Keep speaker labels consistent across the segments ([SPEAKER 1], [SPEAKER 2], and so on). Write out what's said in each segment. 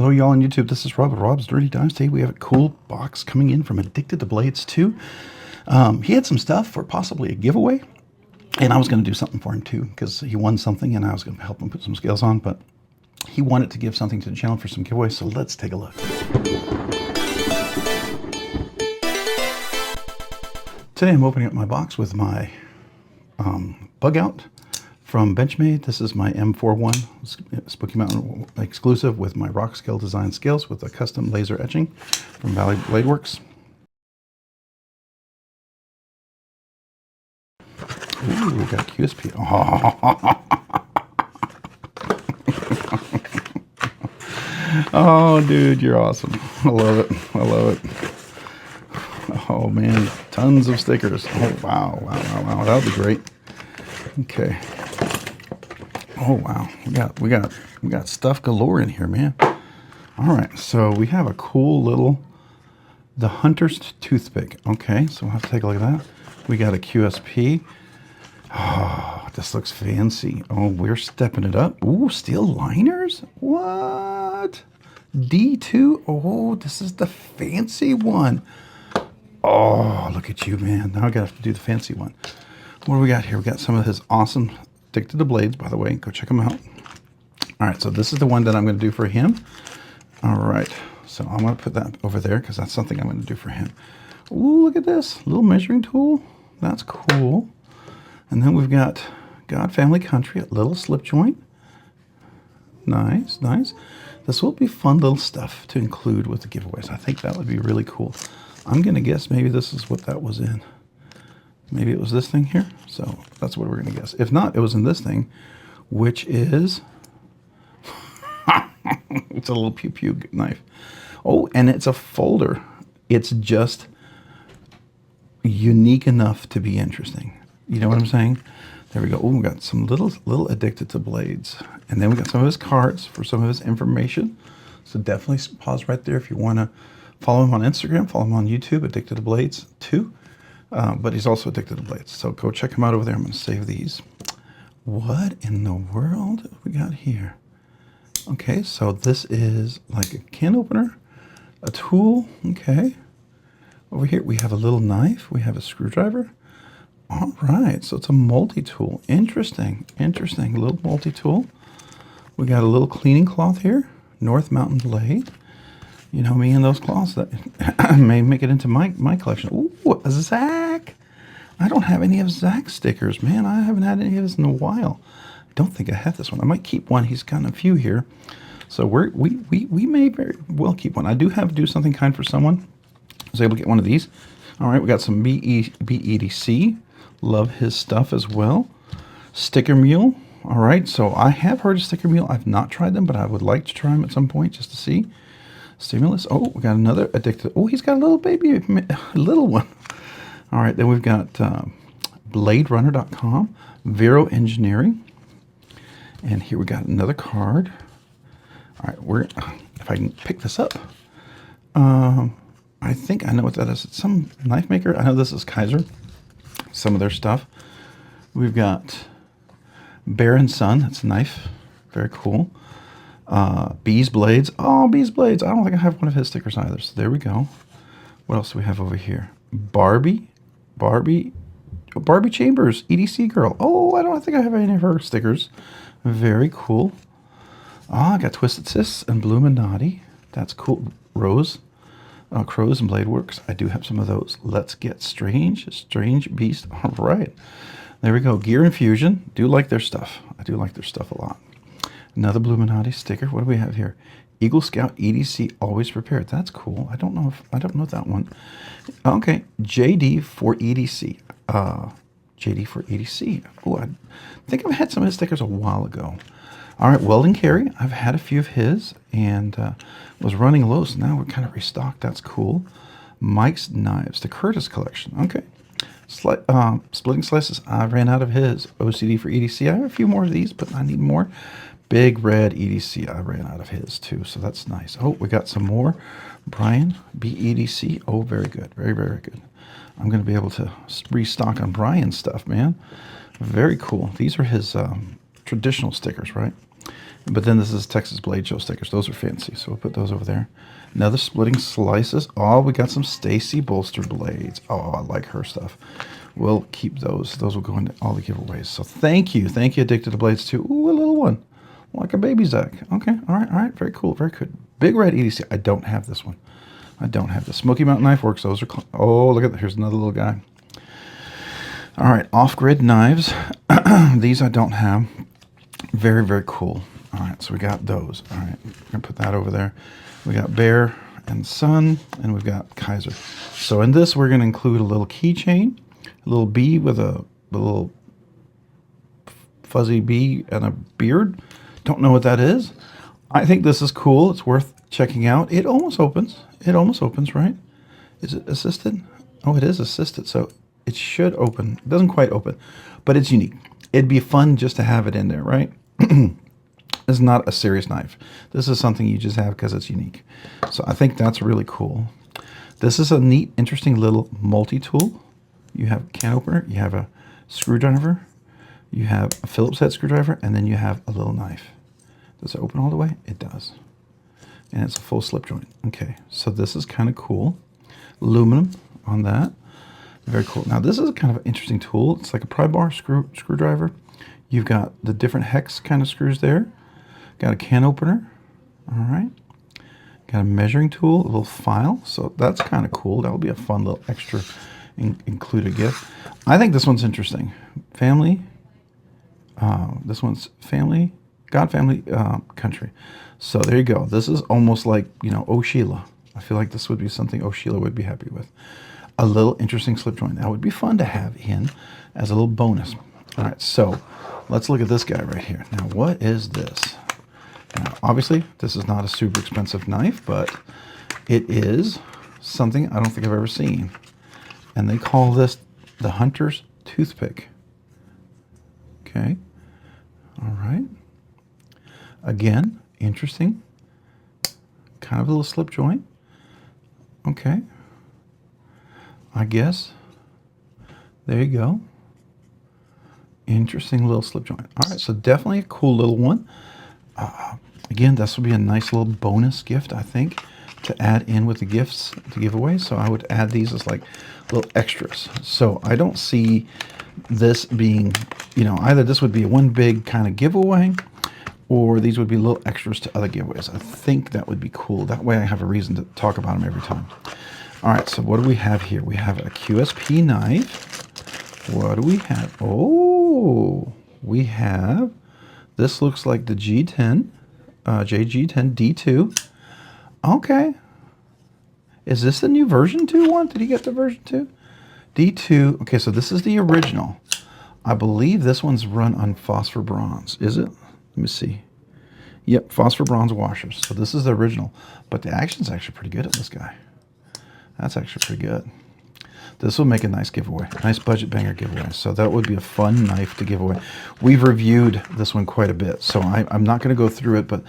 [SPEAKER 1] Hello y'all on YouTube, this is Rob with Rob's Dirty Dimes. Today we have a cool box coming in from Addicted to Blades 2. He had some stuff for possibly a giveaway, and I was going to do something for him too, because he won something and I was going to help him put some scales on, but he wanted to give something to the channel for some giveaway, so let's take a look. Today I'm opening up my box with my bug out from Benchmade. This is my M41 Spooky Mountain exclusive with my Rockscale Design scales with a custom laser etching from Valley Blade Works. Ooh, we got QSP. Oh, dude, you're awesome. I love it. I love it. Oh man, tons of stickers. Oh wow, wow. That would be great. Okay. Oh wow, we got stuff galore in here, man. All right, so we have a cool little, the Hunter's Toothpick. Okay, so we'll have to take a look at that. We got a QSP. Oh, this looks fancy. Oh, we're stepping it up. Ooh, steel liners? What? D2? Oh, this is the fancy one. Oh, look at you, man. Now I gotta have to do the fancy one. What do we got here? We got some of his awesome Addicted to Blades, by the way. Go check them out. All right, so this is the one that I'm going to do for him. All right, so I'm going to put that over there because that's something I'm going to do for him. Ooh, look at this little measuring tool. That's cool. And then we've got God Family Country, a little slip joint. Nice, nice. This will be fun little stuff to include with the giveaways. I think that would be really cool. I'm going to guess maybe this is what that was in. Maybe it was this thing here. So that's what we're going to guess. If not, it was in this thing, which is it's a little pew knife. Oh, and it's a folder. It's just unique enough to be interesting. You know what I'm saying? There we go. Oh, we got some little Addicted to Blades. And then we got some of his cards for some of his information. So definitely pause right there if you want to follow him on Instagram, follow him on YouTube, Addicted to Blades 2. But he's also Addicted to Blades. So go check him out over there. I'm going to save these. What in the world have we got here? Okay, so this is like a can opener, a tool. Okay. Over here we have a little knife. We have a screwdriver. All right, so it's a multi-tool. Interesting, interesting. A little multi-tool. We got a little cleaning cloth here. North Mountain Blade. You know me and those cloths that may make it into my collection. Ooh, a Zach. I don't have any of Zach's stickers, man. I haven't had any of his in a while. I don't think I have this one. I might keep one. He's gotten a few here. So we may very well keep one. I do have Do Something Kind for Someone. I was able to get one of these. All right, we got some BEDC. Love his stuff as well. Sticker Mule. All right, so I have heard of Sticker Mule. I've not tried them, but I would like to try them at some point just to see. Stimulus. Oh, we got another Addicted. Oh, he's got a little baby, a little one. All right, then we've got BladeRunner.com, Vero Engineering, and here we got another card. All right, if I can pick this up, I think I know what that is. It's some knife maker. I know this is Kaiser. Some of their stuff. We've got Bear & Son. That's a knife. Very cool. Bees Blades. Oh, Bees Blades. I don't think I have one of his stickers either. So there we go. What else do we have over here? Barbie Chambers, EDC girl. Oh, I don't think I have any of her stickers. Very cool. I got Twisted Sis and Bluminati. That's cool. Rose, Crows and Blade Works. I do have some of those. Let's Get Strange Beast. All right. There we go. Gear Infusion. Do like their stuff. I do like their stuff a lot. Another Bluminati sticker. What do we have here? Eagle Scout EDC Always Prepared. That's cool. I don't know that one. Okay, JD for EDC. JD for EDC. Oh, I think I've had some of his stickers a while ago. All right, Weldon Carey. I've had a few of his and was running low, so now we're kind of restocked. That's cool. Mike's Knives, the Curtis collection. Okay. Splitting Slices. I ran out of his. OCD for EDC. I have a few more of these, but I need more. Big Red EDC. I ran out of his too, so that's nice. Oh, we got some more. Brian BEDC. Oh, very good. Very good. I'm going to be able to restock on Brian's stuff, man. Very cool. These are his traditional stickers, right? But then this is Texas Blade Show stickers. Those are fancy, so we'll put those over there. Another splitting slices. Oh, we got some Stacy Bolster blades. Oh, I like her stuff. We'll keep those. Those will go into all the giveaways. So thank you. Thank you, Addicted to Blades, too. Ooh, a little one. Like a baby Zach. Okay, all right. Very cool, very good. Big Red EDC. I don't have this one. I don't have the Smoky Mountain Knife Works. Those are, oh, look at that. Here's another little guy. All right, Off-Grid Knives. These I don't have. Very, very cool. All right, so we got those. All right, we're going to put that over there. We got Bear and Sun, and we've got Kaiser. So in this, we're going to include a little keychain, a little bee with a little fuzzy bee and a beard. Don't know what that is. I think this is cool. It's worth checking out. It almost opens. It almost opens, right? Is it assisted? Oh, it is assisted, so it should open. It doesn't quite open, but it's unique. It'd be fun just to have it in there, right? It's not a serious knife. This is something you just have because it's unique. So I think that's really cool. This is a neat, interesting little multi-tool. You have a can opener, you have a screwdriver, you have a Phillips head screwdriver, and then you have a little knife. Does it open all the way? It does. And it's a full slip joint. Okay, so this is kind of cool. Aluminum on that. Very cool. Now this is kind of an interesting tool. It's like a pry bar screwdriver. You've got the different hex kind of screws there. Got a can opener. All right. Got a measuring tool, a little file. So that's kind of cool. That would be a fun little extra included gift. I think this one's interesting. Family. This one's family. God, family, country. So there you go. This is almost like, you know, Oh Sheila. I feel like this would be something Oh Sheila would be happy with. A little interesting slip joint. That would be fun to have in as a little bonus. All right, so let's look at this guy right here. Now, what is this? Now, obviously, this is not a super expensive knife, but it is something I don't think I've ever seen. And they call this the Hunter's Toothpick. Okay. All right. Again, interesting. Kind of a little slip joint. Okay. I guess. There you go. Interesting little slip joint. All right, so definitely a cool little one. Again, this will be a nice little bonus gift, I think, to add in with the gifts to give away. So I would add these as like little extras. So I don't see this being, you know, either this would be one big kind of giveaway, or these would be little extras to other giveaways. I think that would be cool. That way I have a reason to talk about them every time. All right, so what do we have here? We have a QSP knife. What do we have? Oh, we have, this looks like the G10, JG10 D2. Okay. Is this the new version 2 one? Did he get the version 2? D2, okay, so this is the original. I believe this one's run on phosphor bronze. Is it? Let me see. Yep, phosphor bronze washers. So this is the original, but the action's actually pretty good on this guy. That's actually pretty good. This will make a nice giveaway, nice budget banger giveaway. So that would be a fun knife to give away. We've reviewed this one quite a bit, so I'm not going to go through it, but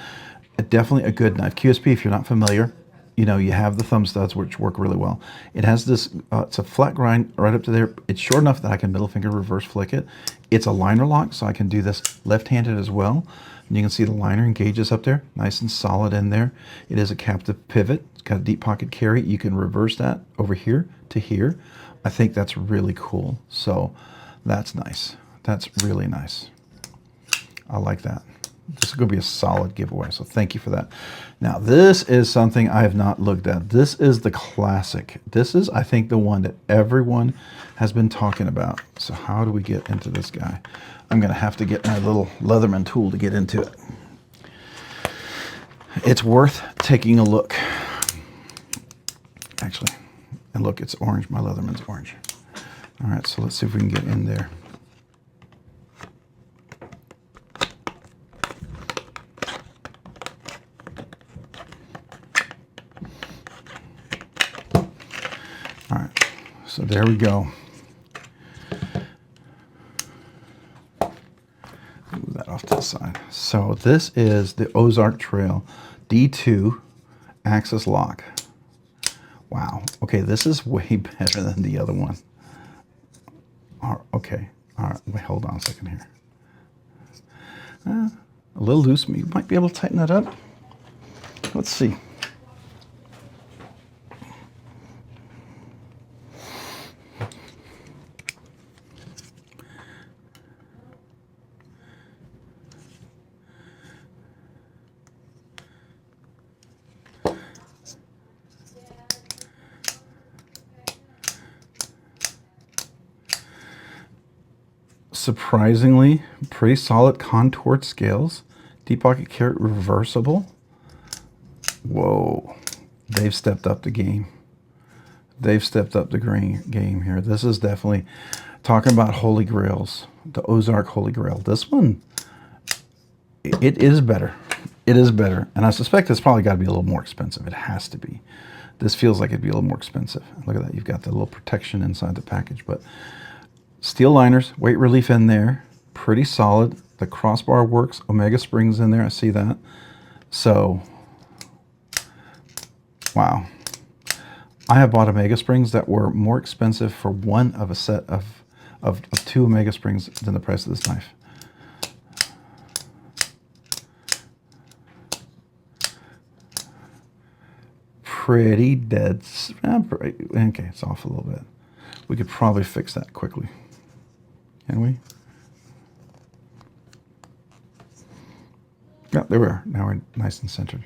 [SPEAKER 1] definitely a good knife. QSP, if you're not familiar, you know, you have the thumb studs, which work really well. It has this, it's a flat grind right up to there. It's short enough that I can middle finger reverse flick it. It's a liner lock, so I can do this left-handed as well. And you can see the liner engages up there, nice and solid in there. It is a captive pivot. It's got a deep pocket carry. You can reverse that over here to here. I think that's really cool. So that's nice. That's really nice. I like that. This is going to be a solid giveaway, so thank you for that. Now, this is something I have not looked at. This is the classic. This is, I think, the one that everyone has been talking about. So how do we get into this guy? I'm going to have to get my little Leatherman tool to get into it. It's worth taking a look. Actually, and look, it's orange. My Leatherman's orange. All right, so let's see if we can get in there. All right, so there we go. Move that off to the side. So this is the Ozark Trail D2 Axis Lock. Wow. Okay, this is way better than the other one. Okay. All right. Wait, hold on a second here. A little loose. You might be able to tighten that up. Let's see. Surprisingly, pretty solid contoured scales. Deep pocket carrot reversible. Whoa, they've stepped up the game. They've stepped up the game here. This is definitely talking about holy grails, the Ozark Holy Grail. This one, it is better. It is better. And I suspect it's probably got to be a little more expensive. It has to be. This feels like it'd be a little more expensive. Look at that. You've got the little protection inside the package, but steel liners, weight relief in there, pretty solid. The crossbar works, Omega springs in there, I see that. So, wow. I have bought Omega springs that were more expensive for one of a set of 2 Omega springs than the price of this knife. Pretty dead. Okay, it's off a little bit. We could probably fix that quickly. Can we? Yeah, there we are. Now we're nice and centered.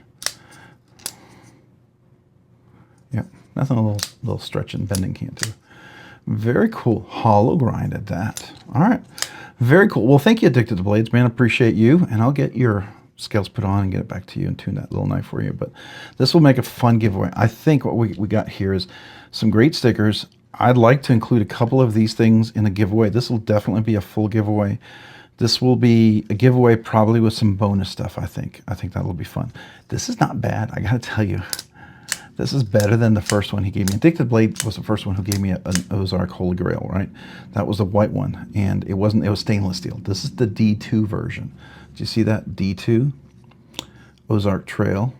[SPEAKER 1] Yep, nothing a little stretch and bending can't do. Very cool. Hollow grind at that. All right. Very cool. Well, thank you, Addicted to Blades, man. Appreciate you. And I'll get your scales put on and get it back to you and tune that little knife for you. But this will make a fun giveaway. I think what we got here is some great stickers. I'd like to include a couple of these things in a giveaway. This will definitely be a full giveaway. This will be a giveaway probably with some bonus stuff, I think. I think that will be fun. This is not bad, I gotta tell you. This is better than the first one he gave me. Addicted Blade was the first one who gave me an Ozark Holy Grail, right? That was the white one, and it was stainless steel. This is the D2 version. Do you see that? D2 Ozark Trail.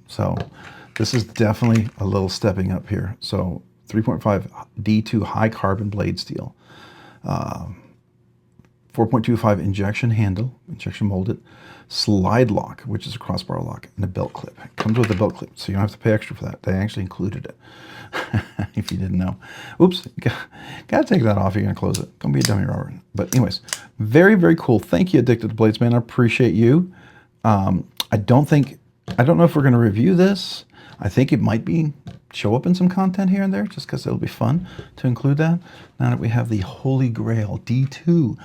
[SPEAKER 1] So this is definitely a little stepping up here. So 3.5 D2 high carbon blade steel. 4.25 injection handle, injection molded, slide lock, which is a crossbar lock, and a belt clip. It comes with a belt clip, so you don't have to pay extra for that. They actually included it, if you didn't know. Oops, gotta take that off. You're gonna close it. Don't be a dummy, Robert. But anyways, very, very cool. Thank you, Addicted to Blades, man. I appreciate you. I don't know if we're gonna review this. I think it might show up in some content here and there, just because it'll be fun to include that. Now that we have the Holy Grail D2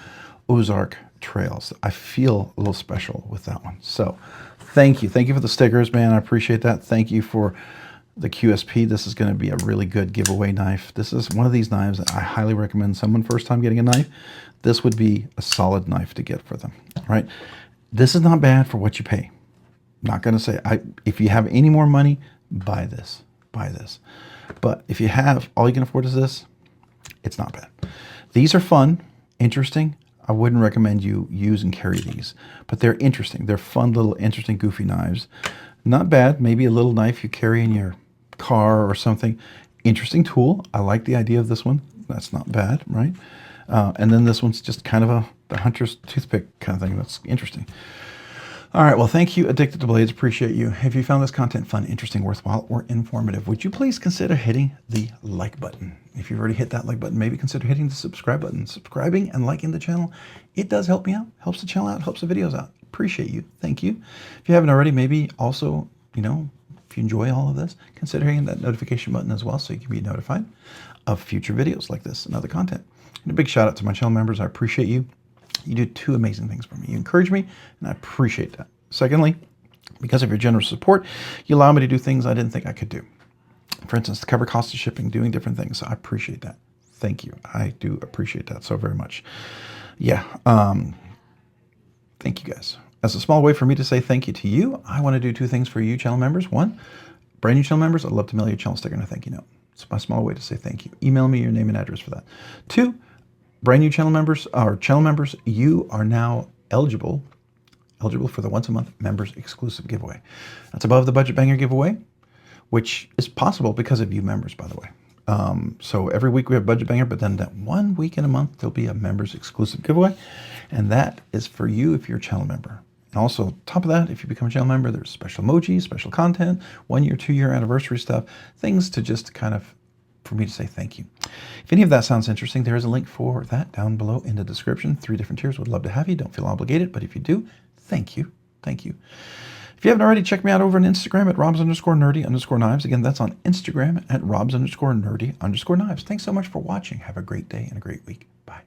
[SPEAKER 1] Ozark Trails, I feel a little special with that one. So thank you. Thank you for the stickers, man. I appreciate that. Thank you for the QSP. This is going to be a really good giveaway knife. This is one of these knives that I highly recommend someone first time getting a knife. This would be a solid knife to get for them, right? This is not bad for what you pay. Not going to say, if you have any more money, buy this. Buy this. But if you have, all you can afford is this, it's not bad. These are fun, interesting. I wouldn't recommend you use and carry these, but they're interesting. They're fun, little, interesting, goofy knives. Not bad. Maybe a little knife you carry in your car or something. Interesting tool. I like the idea of this one. That's not bad, right? And then this one's just kind of the hunter's toothpick kind of thing. That's interesting. All right, well, thank you, Addicted to Blades. Appreciate you. If you found this content fun, interesting, worthwhile, or informative, would you please consider hitting the like button? If you've already hit that like button, maybe consider hitting the subscribe button. Subscribing and liking the channel, it does help me out, helps the channel out, helps the videos out. Appreciate you. Thank you. If you haven't already, maybe also, if you enjoy all of this, consider hitting that notification button as well so you can be notified of future videos like this and other content. And a big shout out to my channel members. I appreciate you. You do 2 amazing things for me. You encourage me, and I appreciate that. Secondly, because of your generous support, you allow me to do things I didn't think I could do. For instance, to cover cost of shipping, doing different things. So I appreciate that. Thank you. I do appreciate that so very much. Yeah. Thank you, guys. As a small way for me to say thank you to you, I want to do 2 things for you channel members. 1, brand new channel members, I'd love to mail you a channel sticker and a thank you note. It's my small way to say thank you. Email me your name and address for that. 2, brand new channel members, you are now eligible for the once a month members exclusive giveaway. That's above the Budget Banger giveaway, which is possible because of you members, by the way. So every week we have Budget Banger, but then that 1 week in a month, there'll be a members exclusive giveaway. And that is for you if you're a channel member. And also, top of that, if you become a channel member, there's special emojis, special content, 1 year, 2 year anniversary stuff, things to just kind of, for me to say thank you. If any of that sounds interesting, there is a link for that down below in the description. 3 different tiers. Would love to have you. Don't feel obligated, but if you do, thank you. Thank you. If you haven't already, check me out over on Instagram at robs_nerdy_knives. Again, that's on Instagram at robs_nerdy_knives. Thanks so much for watching. Have a great day and a great week. Bye.